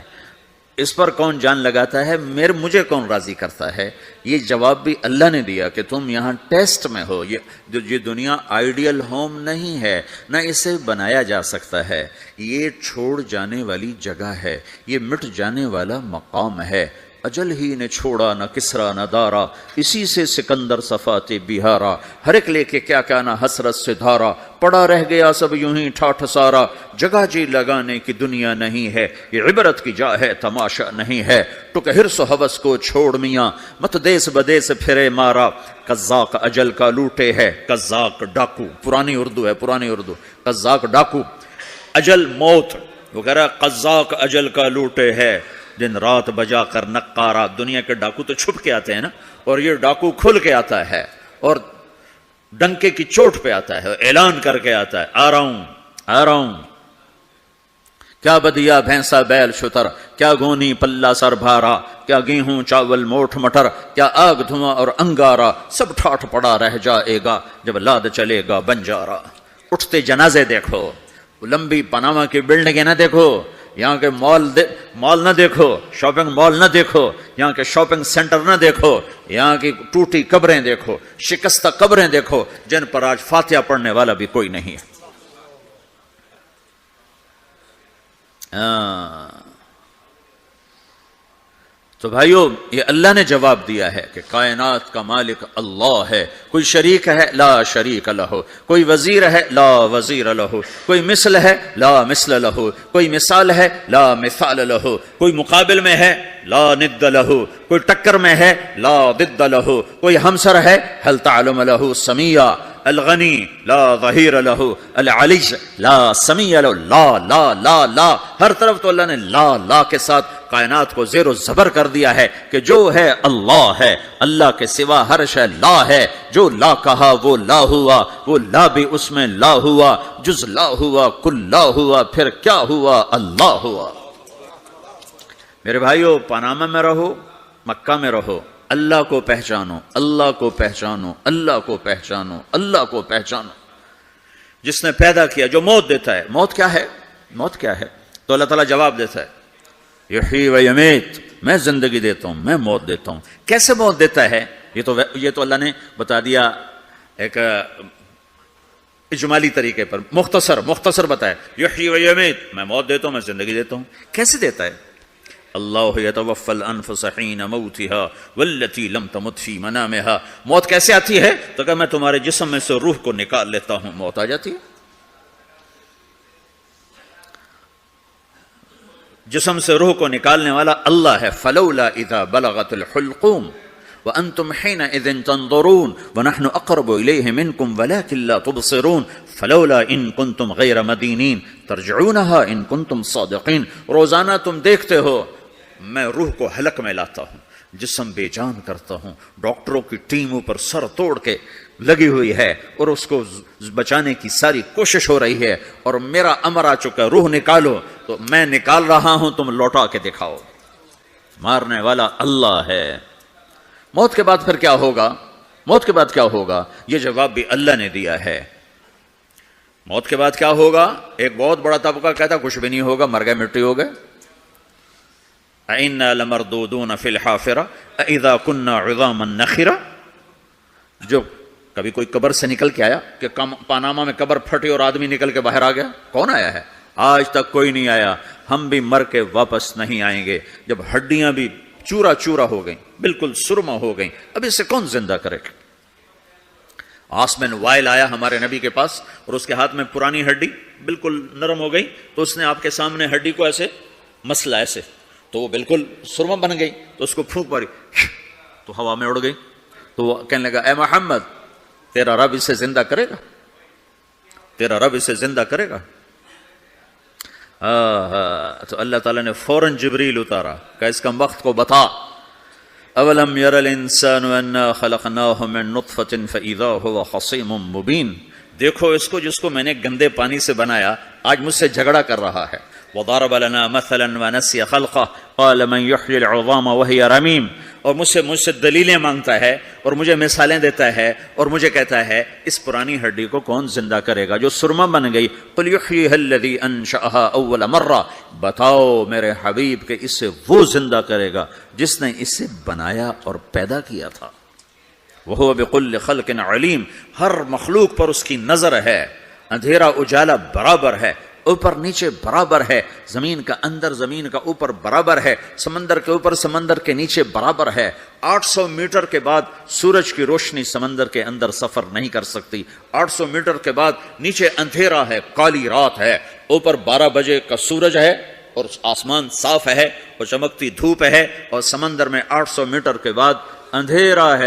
اس پر کون جان لگاتا ہے، مجھے کون راضی کرتا ہے. یہ جواب بھی اللہ نے دیا کہ تم یہاں ٹیسٹ میں ہو. یہ دنیا آئیڈیل ہوم نہیں ہے، نہ اسے بنایا جا سکتا ہے. یہ چھوڑ جانے والی جگہ ہے، یہ مٹ جانے والا مقام ہے. اجل ہی نے چھوڑا نہ کسرا نہ دارا، اسی سے سکندر صفات بہارا. ہر ایک لے کے کیا کیا نہ حسرت سے دھارا، پڑا رہ گیا سب یوں ہی ٹھاٹھ سارا. جگہ جی لگانے کی دنیا نہیں ہے، یہ عبرت کی جا ہے تماشا نہیں ہے. ٹک حرص و حوث کو چھوڑ میاں، مت دیس بدیس پھرے مارا. قزاق اجل کا لوٹے ہے، قزاق ڈاکو، پرانی اردو ہے، پرانی اردو. قزاق ڈاکو، اجل موت وغیرہ. قزاق اجل کا لوٹے ہے، دن رات بجا کر نقارا. دنیا کے ڈاکو تو چھپ کے آتے ہیں نا، اور یہ ڈاکو کھل کے آتا ہے اور ڈنکے کی چوٹ پہ آتا ہے، اعلان کر کے آتا ہے آ رہا ہوں آ رہا ہوں. کیا بدیا بھینسا بیل شتر، کیا گونی پلہ سر بھارا، کیا گیہوں چاول موٹھ مٹر، کیا آگ دھواں اور انگارا. سب ٹھاٹھ پڑا رہ جائے گا جب لاد چلے گا بنجارا. اٹھتے جنازے دیکھو، لمبی پاناما کی بلڈنگیں نہ دیکھو، یہاں کے مال نہ دیکھو، شاپنگ مال نہ دیکھو، یہاں کے شاپنگ سینٹر نہ دیکھو، یہاں کی ٹوٹی قبریں دیکھو، شکستہ قبریں دیکھو جن پر آج فاتحہ پڑھنے والا بھی کوئی نہیں ہے. تو بھائیو، یہ اللہ نے جواب دیا ہے کہ کائنات کا مالک اللہ ہے. کوئی شریک ہے؟ لا شریک لہ. کوئی وزیر ہے؟ لا وزیر لہ. کوئی مثل ہے؟ لا مثل لہ. کوئی مثال ہے؟ لا مثال لہ. کوئی مقابل میں ہے؟ لا ند لہ. کوئی ٹکر میں ہے؟ لا ضد لہ. کوئی ہمسر ہے؟ هل تعلم لہ سمیہ. الغنی لا ظہیر لہ، العلی لا سمیع لہ. لا لا لا لا، ہر طرف تو اللہ نے لا لا کے ساتھ کائنات کو زیر و زبر کر دیا ہے کہ جو ہے اللہ ہے، اللہ کے سوا ہر شے لا ہے. جو لا کہا وہ لا ہوا، وہ لا بھی اس میں لا ہوا. جز لا ہوا کل لا ہوا، پھر کیا ہوا؟ اللہ ہوا. میرے بھائیو، پاناما میں رہو، مکہ میں رہو، اللہ کو پہچانو، اللہ کو پہچانو، اللہ کو پہچانو، اللہ کو پہچانو. جس نے پیدا کیا، جو موت دیتا ہے. موت کیا ہے؟ موت کیا ہے؟ تو اللہ تعالیٰ جواب دیتا ہے یحیی و یمیت، میں زندگی دیتا ہوں، میں موت دیتا ہوں۔ کیسے موت دیتا ہے؟ یہ تو اللہ نے بتا دیا ایک اجمالی طریقے پر، مختصر بتایا یحیی و یمیت، میں موت دیتا ہوں، میں زندگی دیتا ہوں۔ کیسے دیتا ہے؟ اللہ یتوفی الانفس حین موتها والتی لم تمت فی منامها۔ موت کیسے آتی ہے؟ تو کہ میں تمہارے جسم میں سے روح کو نکال لیتا ہوں، موت آ جاتی ہے۔ جسم سے روح کو نکالنے والا اللہ ہے۔ فلولا اذا بلغت الحلقوم وانتم حينئذ تنظرون ونحن اقرب اليه منكم ولكن لا تبصرون فلولا ان كنتم غير مدينين ترجعونها ان كنتم صادقين۔ روزانہ تم دیکھتے ہو میں روح کو حلق میں لاتا ہوں، جسم بے جان کرتا ہوں، ڈاکٹروں کی ٹیم اوپر سر توڑ کے لگی ہوئی ہے اور اس کو بچانے کی ساری کوشش ہو رہی ہے، اور میرا امر آ چکا ہے روح نکالو، تو میں نکال رہا ہوں، تم لوٹا کے دکھاؤ۔ مارنے والا اللہ ہے۔ موت کے بعد پھر کیا ہوگا؟ موت کے بعد کیا ہوگا؟ یہ جواب بھی اللہ نے دیا ہے۔ موت کے بعد کیا ہوگا؟ ایک بہت بڑا طبقہ کہتا کچھ بھی نہیں ہوگا، مر گئے، مٹی ہو گئے۔ اِنَّا لَمَرْدُودُونَ فِي الْحَافِرَةِ أَإِذَا كُنَّا عِظَامًا نَخِرَةً۔ جو کبھی کوئی قبر سے نکل کے آیا کہ پاناما میں قبر پھٹی اور آدمی نکل کے باہر آ گیا؟ کون آیا ہے؟ آج تک کوئی نہیں آیا۔ ہم بھی مر کے واپس نہیں آئیں گے۔ جب ہڈیاں بھی چورا چورا ہو گئیں، بالکل سرما ہو گئیں، اب اسے کون زندہ کرے گا؟ آسمن وائل آیا ہمارے نبی کے پاس اور اس کے ہاتھ میں پرانی ہڈی بالکل نرم ہو گئی، تو اس نے آپ کے سامنے ہڈی کو ایسے مسلا، ایسے، تو وہ بالکل سرما بن گئی، تو اس کو پھونک ماری تو ہوا میں اڑ گئی۔ تو وہ کہنے لگا اے محمد، تیرا رب اسے زندہ کرے گا؟ تیرا رب اسے زندہ کرے گا؟ تو اللہ تعالیٰ نے فوراً جبریل اتارا کہ اس کا وقت کو بتا۔ اولم یر الانسان انا خلقناہ من نطفۃ فاذا هو خصیم مبین۔ دیکھو اس کو جس کو میں نے گندے پانی سے بنایا، آج مجھ سے جھگڑا کر رہا ہے۔ وضرب لنا مثلا ونسی خلقہ قال من یحیی العظام وہی رمیم۔ اور مجھ سے دلیلیں مانگتا ہے اور مجھے مثالیں دیتا ہے اور مجھے کہتا ہے اس پرانی ہڈی کو کون زندہ کرے گا جو سرما بن گئی؟ قل یحییھا الذی انشأھا اول مرہ۔ بتاؤ میرے حبیب کہ اسے وہ زندہ کرے گا جس نے اسے بنایا اور پیدا کیا تھا۔ وہو بکل خلق علیم۔ ہر مخلوق پر اس کی نظر ہے، اندھیرا اجالا برابر ہے، اوپر نیچے برابر ہے، زمین کا اندر زمین کا اوپر برابر ہے، سمندر کے اوپر سمندر کے نیچے برابر ہے۔ 800 میٹر کے بعد سورج کی روشنی سمندر کے اندر سفر نہیں کر سکتی۔ 800 میٹر کے بعد نیچے اندھیرا ہے، کالی رات ہے، اوپر 12 بجے کا سورج ہے اور آسمان صاف ہے اور چمکتی دھوپ ہے، اور سمندر میں 800 میٹر کے بعد اندھیرا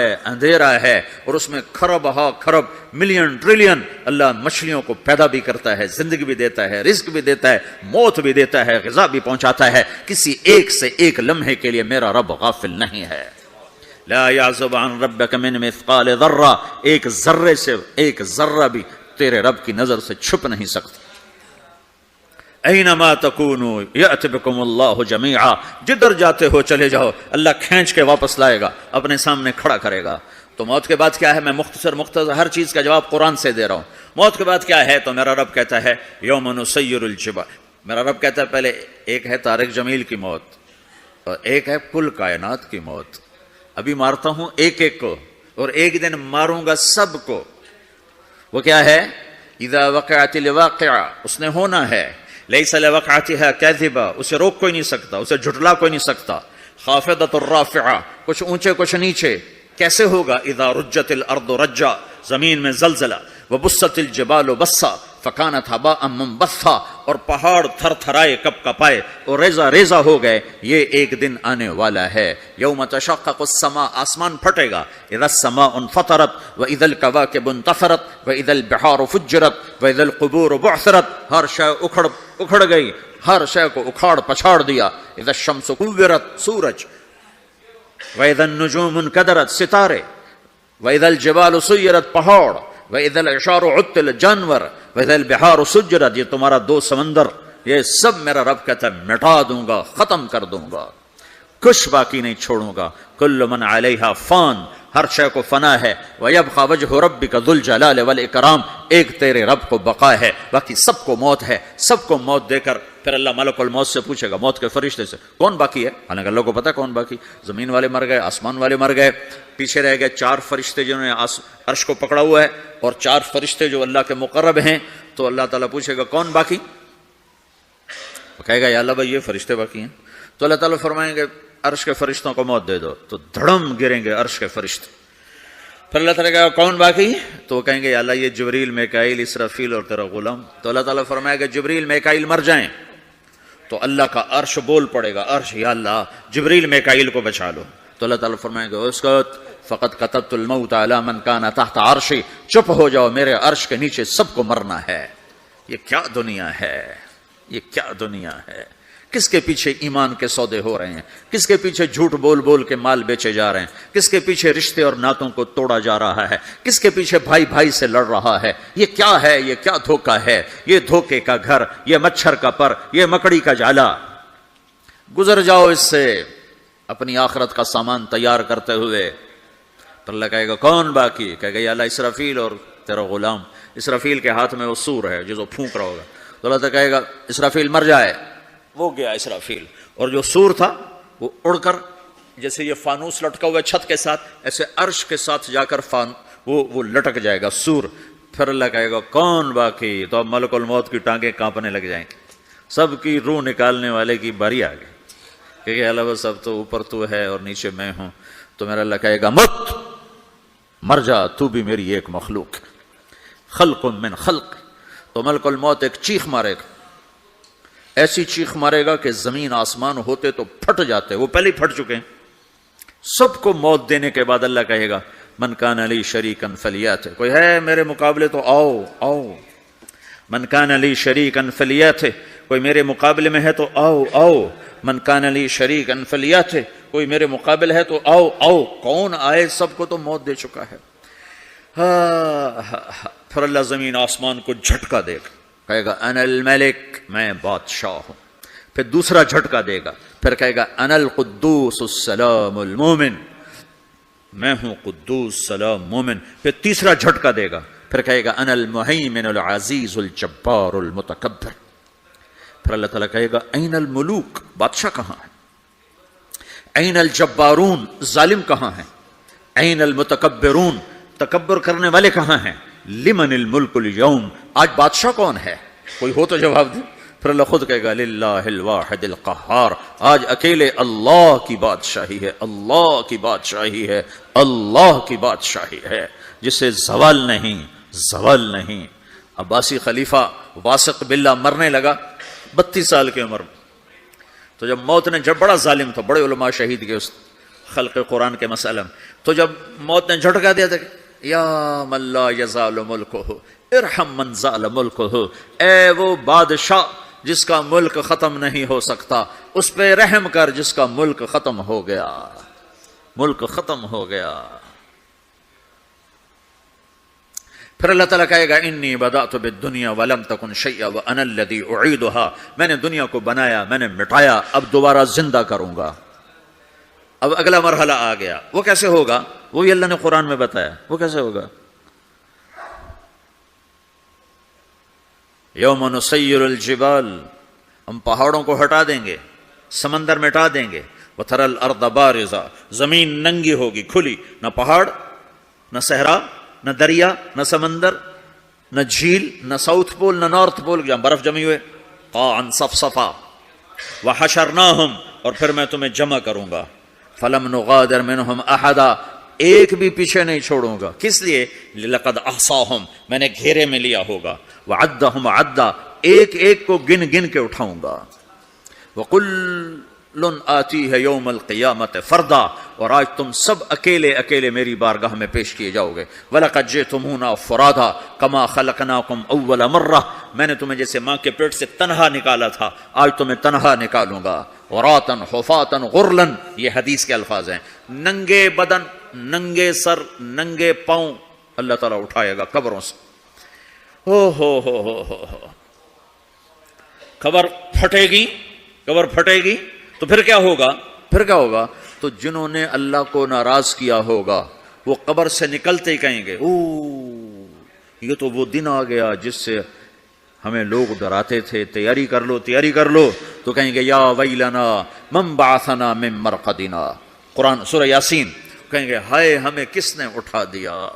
ہے اور اس میں کھرب ہا کھرب ملین ٹریلین اللہ مچھلیوں کو پیدا بھی کرتا ہے، زندگی بھی دیتا ہے، رزق بھی دیتا ہے، موت بھی دیتا ہے، غذا بھی پہنچاتا ہے۔ کسی ایک سے ایک لمحے کے لیے میرا رب غافل نہیں ہے۔ لا يعزب عن ربك من مثقال ذرہ۔ ایک ذرے سے ایک ذرہ بھی تیرے رب کی نظر سے چھپ نہیں سکتا۔ اینما تکونوا یأت بکم اللہ جمیعا۔ جدھر جاتے ہو چلے جاؤ، اللہ کھینچ کے واپس لائے گا، اپنے سامنے کھڑا کرے گا۔ تو موت کے بعد کیا ہے؟ میں مختصر ہر چیز کا جواب قرآن سے دے رہا ہوں۔ موت کے بعد کیا ہے؟ تو میرا رب کہتا ہے یوم نسیر الجبال۔ میرا رب کہتا ہے پہلے ایک ہے طارق جمیل کی موت اور ایک ہے کل کائنات کی موت۔ ابھی مارتا ہوں ایک ایک کو اور ایک دن ماروں گا سب کو۔ وہ کیا ہے؟ اذا وقعت الواقعہ، اس نے ہونا ہے۔ لیس لوقعتها کاذبہ، اسے روک کوئی نہیں سکتا، اسے جھٹلا کوئی نہیں سکتا۔ خافضۃ الرافعہ، کچھ اونچے کچھ نیچے۔ کیسے ہوگا؟ اذا رجت الارض رجا، زمین میں زلزلہ۔ وبست الجبال بسا فکانت هباء منبثا، اور پہاڑ تھر تھرائے کپ کپائے اور ریزہ ریزہ ہو گئے۔ یہ ایک دن آنے والا ہے۔ یوم تشقق السماء، آسمان پھٹے گا۔ اذا السماء انفطرت واذا الكواكب انتثرت واذا البحار فجرت واذا القبور بعثرت۔ ہر شے اکھڑ گئی، ہر شے کو اکھاڑ پچھاڑ دیا۔ اذا الشمس كورت، سورج۔ واذا النجوم انكدرت، ستارے۔ واذا الجبال سيرت، پہاڑ۔ واذا العشار عطلت، جانور۔ واذا البحار سجرت، یہ تمہارا دو سمندر، یہ سب میرا رب کہتا ہے مٹا دوں گا، ختم کر دوں گا، کچھ باقی نہیں چھوڑوں گا۔ کل من علیہا فان، ہر شے کو فنا ہے۔ وَيَبْقَى وَجْهُ رَبِّكَ ذُو الْجَلَالِ وَالْإِكْرَامِ، ایک تیرے رب کو بقا ہے، باقی سب کو موت ہے۔ سب کو موت دے کر پھر اللہ ملک الموت سے پوچھے گا، موت کے فرشتے سے، کون باقی ہے؟ حالانکہ اللہ کو پتا کون باقی، زمین والے مر گئے، آسمان والے مر گئے، پیچھے رہ گئے 4 فرشتے جنہوں نے عرش کو پکڑا ہوا ہے، اور 4 فرشتے جو اللہ کے مقرب ہیں۔ تو اللہ تعالیٰ پوچھے گا کون باقی؟ وہ کہے گا یا اللہ بھائی یہ فرشتے باقی ہیں۔ تو اللہ تعالیٰ فرمائیں گے عرش کے فرشتوں کو موت دے دو، تو دھڑم گریں گے عرش کے فرشتے۔ پھر اللہ تعالیٰ کہا کون باقی؟ تو وہ کہیں گے یا اللہ یہ جبریل، میکائیل، اسرافیل اور تیرا غلام۔ تو اللہ تعالیٰ فرمائے گا جبریل، میکائیل مر جائیں، تو اللہ کا عرش بول پڑے گا، عرش یا اللہ جبریل میکائیل کو بچا لو۔ تو اللہ تعالیٰ فرمائے گا اسکت فقط کتبت الموت علی من کان تحت عرشی، چپ ہو جاؤ، میرے عرش کے نیچے سب کو مرنا ہے۔ یہ کیا دنیا ہے، یہ کیا دنیا ہے؟ کس کے پیچھے ایمان کے سودے ہو رہے ہیں؟ کس کے پیچھے جھوٹ بول بول کے مال بیچے جا رہے ہیں؟ کس کے پیچھے رشتے اور ناتوں کو توڑا جا رہا ہے؟ کس کے پیچھے بھائی بھائی سے لڑ رہا ہے؟ یہ کیا ہے؟ یہ کیا دھوکہ ہے؟ یہ دھوکے کا گھر، یہ مچھر کا پر، یہ مکڑی کا جالا۔ گزر جاؤ اس سے اپنی آخرت کا سامان تیار کرتے ہوئے۔ تو اللہ کہے گا کون باقی؟ کہے گا یا اللہ اسرافیل اور تیرا غلام۔ اسرافیل کے ہاتھ میں وہ سور ہے جو پھونک رہا ہوگا۔ تو اللہ تعالیٰ کہے گا اسرافیل مر جائے، وہ گیا اسرافیل، اور جو سور تھا وہ اڑ کر جیسے یہ فانوس لٹکا ہوا ہے چھت کے ساتھ، ایسے عرش کے ساتھ جا کر وہ لٹک جائے گا سور۔ پھر اللہ کہے گا کون باقی؟ تو اب ملک الموت کی ٹانگیں کانپنے لگ جائیں گے، سب کی روح نکالنے والے کی باری آ گئی، کہ اللہ بس اب تو اوپر تو ہے اور نیچے میں ہوں۔ تو میرا اللہ کہے گا مت، مر جا، تو بھی میری ایک مخلوق، خلق من خلق۔ تو ملک الموت ایک چیخ مارے گا، ایسی چیخ مارے گا کہ زمین آسمان ہوتے تو پھٹ جاتے، وہ پہلے ہی پھٹ چکے ہیں۔ سب کو موت دینے کے بعد اللہ کہے گا من کان لی شریکا فلیات، کوئی ہے میرے مقابلے تو آؤ آؤ، من کان لی شریکا فلیات، کوئی میرے مقابلے میں ہے تو آؤ آؤ، من کان لی شریکا فلیات، کوئی میرے مقابلے ہے تو آؤ آؤ۔ کون آئے؟ سب کو تو موت دے چکا ہے۔ پھر اللہ زمین آسمان کو جھٹکا دے گا، کہے گا انا الملک، میں بادشاہ ہوں۔ پھر دوسرا جھٹکا دے گا، پھر کہے گا انا القدوس السلام المومن، میں ہوں قدوس سلام مومن۔ پھر تیسرا جھٹکا دے گا، پھر کہے گا انا المہیمن العزیز الجبار المتکبر۔ پھر اللہ تعالیٰ کہے گا این الملوک، بادشاہ کہاں ہے؟ این الجبارون، ظالم کہاں ہیں؟ این المتکبرون، تکبر کرنے والے کہاں ہیں؟ لمن الملک اليوم، آج بادشاہ کون ہے؟ کوئی ہو تو جواب دے۔ پھر اللہ خود کہے گا للہ الواحد القہار، آج اکیلے اللہ کی بادشاہی ہے، اللہ کی بادشاہی ہے، اللہ کی بادشاہی ہے، جسے زوال نہیں، زوال نہیں۔ عباسی خلیفہ واسق باللہ مرنے لگا 32 سال کی عمر میں، تو جب موت نے، جب بڑا ظالم تھا، بڑے علماء شہید کے اس خلق قرآن کے مسئلہ میں، تو جب موت نے جھٹکا دیا تھا یا من لا یزال ملکہ ارحم من زال ملکہ، اے وہ بادشاہ جس کا ملک ختم نہیں ہو سکتا، اس پہ رحم کر جس کا ملک ختم ہو گیا، ملک ختم ہو گیا۔ پھر اللہ تعالیٰ کہے گا انی بدأت بالدنیا ولم تکن شیئا وانا الذی اعیدها، میں نے دنیا کو بنایا، میں نے مٹایا، اب دوبارہ زندہ کروں گا۔ اب اگلا مرحلہ آ گیا، وہ کیسے ہوگا؟ وہی اللہ نے قرآن میں بتایا، وہ کیسے ہوگا؟ یوم نسیر الجبال، ہم پہاڑوں کو ہٹا دیں گے، سمندر مٹا دیں گے، وتری الارض بارزہ، زمین ننگی ہوگی، کھلی، نہ پہاڑ، نہ صحرا، نہ دریا، نہ سمندر، نہ جھیل، نہ ساؤتھ پول، نہ نارتھ پول جہاں برف جمی ہوئے، قاعا صفصفا، وحشرناہم، اور پھر میں تمہیں جمع کروں گا، فلم نغادر منہم احدا، ایک بھی پیچھے نہیں چھوڑوں گا، کس لیے؟ لقد احصاہم، میں نے گھیرے میں لیا ہوگا، وعدہم عدا، ایک ایک کو گن گن کے اٹھاؤں گا، وکل آتیہ یوم القیامت فردا، اور آج تم سب اکیلے اکیلے میری بارگاہ میں پیش کیے جاؤ گے، وَلَقَدْ جِئْتُمُونَا فُرَادًا كَمَا خَلَقْنَاكُمْ أَوَّلَ مَرَّةٍ، میں نے تمہیں جیسے ماں کے پیٹ سے تنہا نکالا تھا، آج تمہیں تنہا نکالوں گا، عُرَاةً حُفَاةً غُرْلًا، یہ حدیث کے الفاظ ہیں، ننگے بدن، ننگے سر، ننگے پاؤں اللہ تعالیٰ اٹھائے گا قبروں سے، ہو قبر پھٹے گی، قبر پھٹے گی تو پھر کیا ہوگا؟ پھر کیا ہوگا؟ تو جنہوں نے اللہ کو ناراض کیا ہوگا وہ قبر سے نکلتے ہی کہیں گے او یہ تو وہ دن آ گیا جس سے ہمیں لوگ ڈراتے تھے، تیاری کر لو تیاری کر لو، تو کہیں گے یا ویلنا من بعثنا من مرقدنا، قرآن سورہ یاسین، کہیں گے ہائے ہمیں کس نے اٹھا دیا،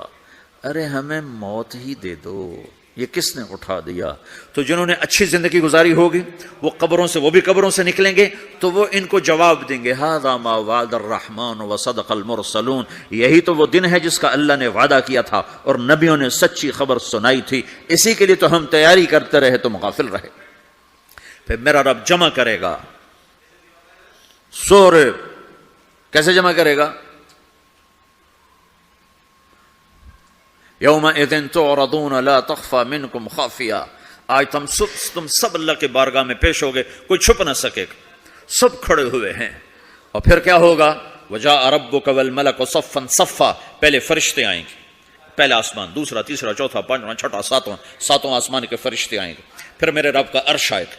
ارے ہمیں موت ہی دے دو، یہ کس نے اٹھا دیا۔ تو جنہوں نے اچھی زندگی گزاری ہوگی وہ بھی قبروں سے نکلیں گے تو وہ ان کو جواب دیں گے ھذا ما وعد الرحمن وصدق المرسلون، یہی تو وہ دن ہے جس کا اللہ نے وعدہ کیا تھا اور نبیوں نے سچی خبر سنائی تھی، اسی کے لیے تو ہم تیاری کرتے رہے، تم غافل رہے۔ پھر میرا رب جمع کرے گا سورہ، کیسے جمع کرے گا؟ یومئذ تعرضون لا تخفى منکم خافیہ، آج تم سب اللہ کے بارگاہ میں پیش ہوگے، کوئی چھپ نہ سکے گا، سب کھڑے ہوئے ہیں۔ اور پھر کیا ہوگا؟ وجاء ربک والملک صفا صفا، پہلے فرشتے آئیں گے، پہلا آسمان، دوسرا، تیسرا، چوتھا، پانچواں، چھٹا، ساتواں آسمان کے فرشتے آئیں گے، پھر میرے رب کا عرش آئے گا،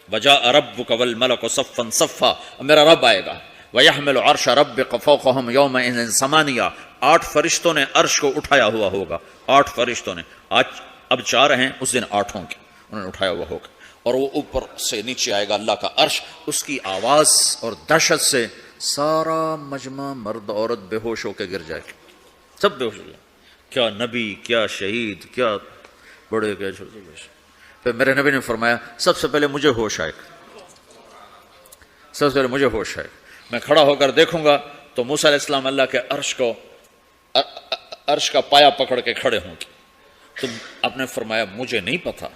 وجاء ربک والملک صفا صفا، میرا رب آئے گا، وَيَحْمِلُ عَرْشَ رَبِّكَ فَوْقَهُمْ يَوْمَئِذٍ ثَمَانِيَةٌ، 8 فرشتوں نے عرش کو اٹھایا ہوا ہوگا، 8 فرشتوں نے، آج اب 4 ہیں، اس دن 8 ہوں گے، انہوں نے اٹھایا ہوا ہوگا، اور وہ اوپر سے نیچے آئے گا اللہ کا عرش، اس کی آواز اور دہشت سے سارا مجمع مرد عورت بے ہوش ہو کے گر جائے گا، سب بے ہوش ہو جائے، کیا نبی، کیا شہید، کیا بڑے، کیا چھوٹے۔ پھر میرے نبی نے فرمایا سب سے پہلے مجھے ہوش آئے گا، سب سے پہلے مجھے ہوش آئے گا، میں کھڑا ہو کر دیکھوں گا تو موسیٰ علیہ السلام اللہ کے عرش کا پایا پکڑ کے کھڑے ہوں گے۔ تو آپ نے فرمایا مجھے نہیں پتا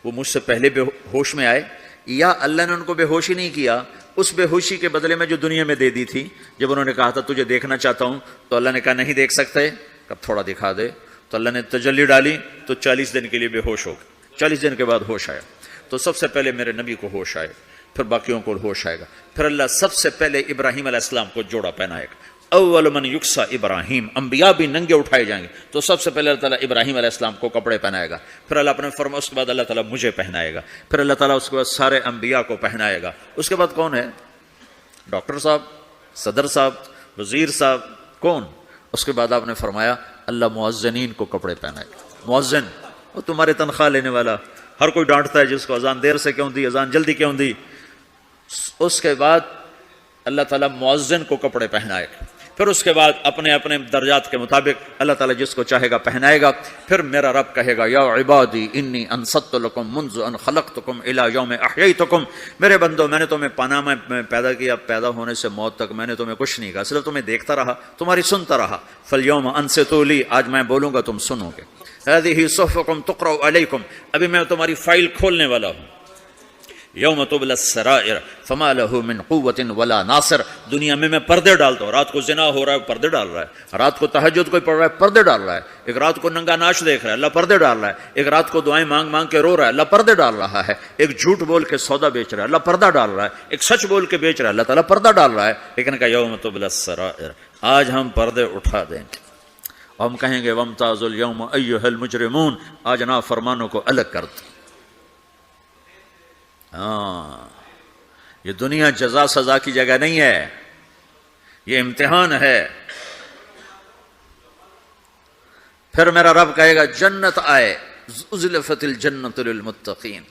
وہ مجھ سے پہلے بے ہوش میں آئے یا اللہ نے ان کو بے ہوشی نہیں کیا، اس بے ہوشی کے بدلے میں جو دنیا میں دے دی تھی، جب انہوں نے کہا تھا تجھے دیکھنا چاہتا ہوں تو اللہ نے کہا نہیں دیکھ سکتے، کب تھوڑا دکھا دے، تو اللہ نے تجلی ڈالی تو 40 دن کے لیے بے ہوش ہو گئے، 40 دن کے بعد ہوش آیا۔ تو سب سے پہلے میرے نبی کو ہوش آئے، پھر باقیوں کو ہوش آئے گا، پھر اللہ سب سے پہلے ابراہیم علیہ السلام کو جوڑا پہنائے گا، اول من یکسا ابراہیم، انبیاء بھی ننگے اٹھائے جائیں گے، تو سب سے پہلے اللہ تعالیٰ ابراہیم علیہ السلام کو کپڑے پہنائے گا، پھر اللہ اپنے فرما، اس کے بعد اللہ تعالیٰ مجھے پہنائے گا، پھر اللہ تعالیٰ اس کے بعد سارے انبیاء کو پہنائے گا، اس کے بعد کون ہے؟ ڈاکٹر صاحب، صدر صاحب، وزیر صاحب، کون؟ اس کے بعد آپ نے فرمایا اللہ مؤذنین کو کپڑے پہنائے گا، مؤذن وہ تمہارے تنخواہ لینے والا، ہر کوئی ڈانٹتا ہے جس کو اذان دیر سے کیوں دی، اذان جلدی کیوں دی، اس کے بعد اللہ تعالیٰ مؤذن کو کپڑے پہنائے گا، پھر اس کے بعد اپنے اپنے درجات کے مطابق اللہ تعالیٰ جس کو چاہے گا پہنائے گا، پھر میرا رب کہے گا یا عبادی انی انصت لکم منذ ان خلقتکم الی یوم احییتکم، میرے بندو میں نے تمہیں پناہ میں پیدا کیا، پیدا ہونے سے موت تک میں نے تمہیں کچھ نہیں کہا، صرف تمہیں دیکھتا رہا، تمہاری سنتا رہا، فالیوم انصتوا لی، آج میں بولوں گا تم سنو گے، ہذہ صحفکم تقرأ علیکم، ابھی میں تمہاری فائل کھولنے والا ہوں، یوم تبلی السرائر فما له من قوت ولا ناصر، دنیا میں پردے ڈالتا ہوں، رات کو زنا ہو رہا ہے پردے ڈال رہا ہے، رات کو تہجد کوئی پڑھ رہا ہے پردے ڈال رہا ہے، ایک رات کو ننگا ناچ دیکھ رہا ہے اللہ پردے ڈال رہا ہے، ایک رات کو دعائیں مانگ مانگ کے رو رہا ہے اللہ پردے ڈال رہا ہے، ایک جھوٹ بول کے سودا بیچ رہا ہے اللہ پردہ ڈال رہا ہے، ایک سچ بول کے بیچ رہا ہے اللہ تعالیٰ پردہ ڈال رہا ہے، لیکن کہ یوم تبلی السرائر، آج ہم پردے اٹھا دیں گے، ہم کہیں گے وامتازوا اليوم ایھا المجرمون، آج نافرمانوں کو الگ کر دو۔ یہ دنیا جزا سزا کی جگہ نہیں ہے، یہ امتحان ہے۔ پھر میرا رب کہے گا جنت آئے، ازلفت الجنت للمتقین،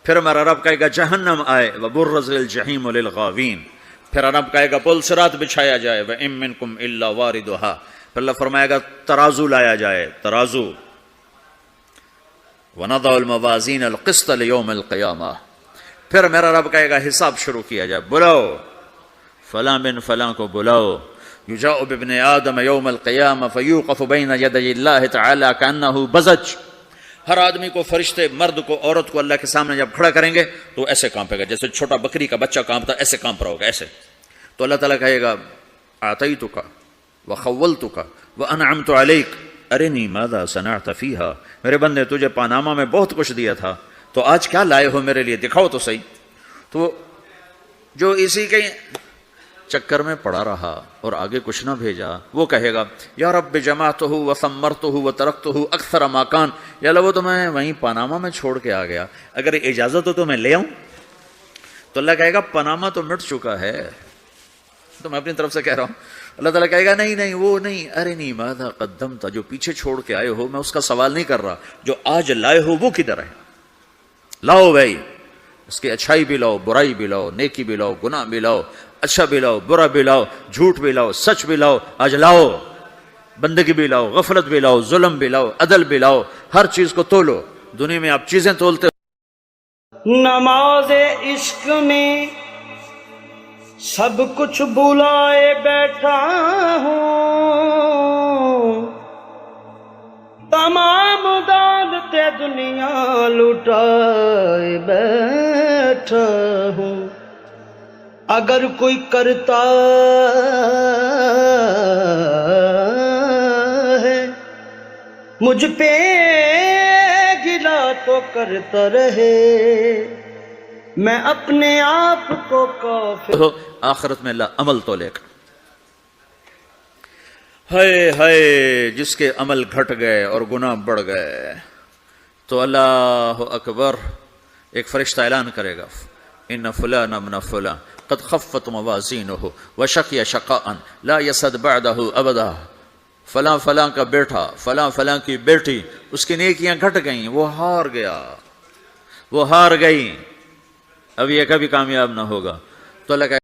پھر میرا رب کہے گا جہنم آئے، وبرزت الجحیم للغاوین، پھر رب کہے گا پل صراط بچھایا جائے، وَإِن مِّنكُمْ إِلَّا وَارِدُهَا، پھر اللہ فرمائے گا ترازو لایا جائے، ترازو، وَنَضَعُ الْمَوَازِينَ الْقِسْطَ لِيَوْمِ الْقِيَامَةِ، پھر میرا رب کہے گا حساب شروع کیا جائے، بلاؤ فلاں بن فلاں کو بلاؤ، یجاء بابن آدم یوم القیامہ فیوقف بین یدی اللہ تعالی کأنہ بزج، ہر آدمی کو، فرشتے، مرد کو، عورت کو اللہ کے سامنے جب کھڑا کریں گے تو ایسے کانپے گا جیسے چھوٹا بکری کا بچہ کانپتا، ایسے کانپ رہا ہوگا ایسے، تو اللہ تعالیٰ کہے گا اعطیتک وخولتک وانعمت علیک ارنی ماذا صنعت فیہا، میرے بندے تجھے پاناما میں بہت کچھ دیا تھا تو آج کیا لائے ہو میرے لیے، دکھاؤ تو صحیح۔ تو جو اسی کے چکر میں پڑا رہا اور آگے کچھ نہ بھیجا، وہ کہے گا یا رب جمعتہ وثمرتہ وترکتہ اکثر ما کان، یا اللہ وہ تو میں وہیں پاناما میں چھوڑ کے آ گیا، اگر اجازت ہو تو میں لے آؤں، تو اللہ کہے گا پاناما تو مٹ چکا ہے، تو میں اپنی طرف سے کہہ رہا ہوں. اللہ تعالیٰ کہے گا نہیں نہیں وہ نہیں، ارے نہیں ماذا قدمت، جو پیچھے چھوڑ کے آئے ہو میں اس کا سوال نہیں کر رہا، جو آج لائے ہو وہ کدھر ہے؟ لاؤ بھائی، اس کی اچھائی بھی لاؤ، برائی بھی لاؤ، نیکی بھی لاؤ، گناہ بھی لاؤ، اچھا بھی لاؤ، برا بھی لاؤ، جھوٹ بھی لاؤ، سچ بھی لاؤ، آج لاؤ. بندگی بھی لاؤ، غفلت بھی لاؤ، ظلم بھی لاؤ، عدل بھی لاؤ، ہر چیز کو تولو. دنیا میں آپ چیزیں تولتے نماز عشق میں سب کچھ بلائے بیٹھا ہوں، تمام دولتیں دنیا لٹائے بیٹھا ہوں. اگر کوئی کرتا ہے مجھ پہ گلا تو کرتا رہے، میں اپنے آپ کو کافر ہو آخرت میں اللہ عمل تو لے کر. ہائے ہائے جس کے عمل گھٹ گئے اور گناہ بڑھ گئے تو اللہ اکبر، ایک فرشتہ اعلان کرے گا ان فلان ابن فلان قد خفت موازینہ وشقی شقاء لا یسد بعدہ ابدا. فلاں فلاں کا بیٹا، فلاں فلاں کی بیٹی، اس کی نیکیاں گھٹ گئیں، وہ ہار گیا، وہ ہار گئی، اب یہ کبھی کامیاب نہ ہوگا. تو اللہ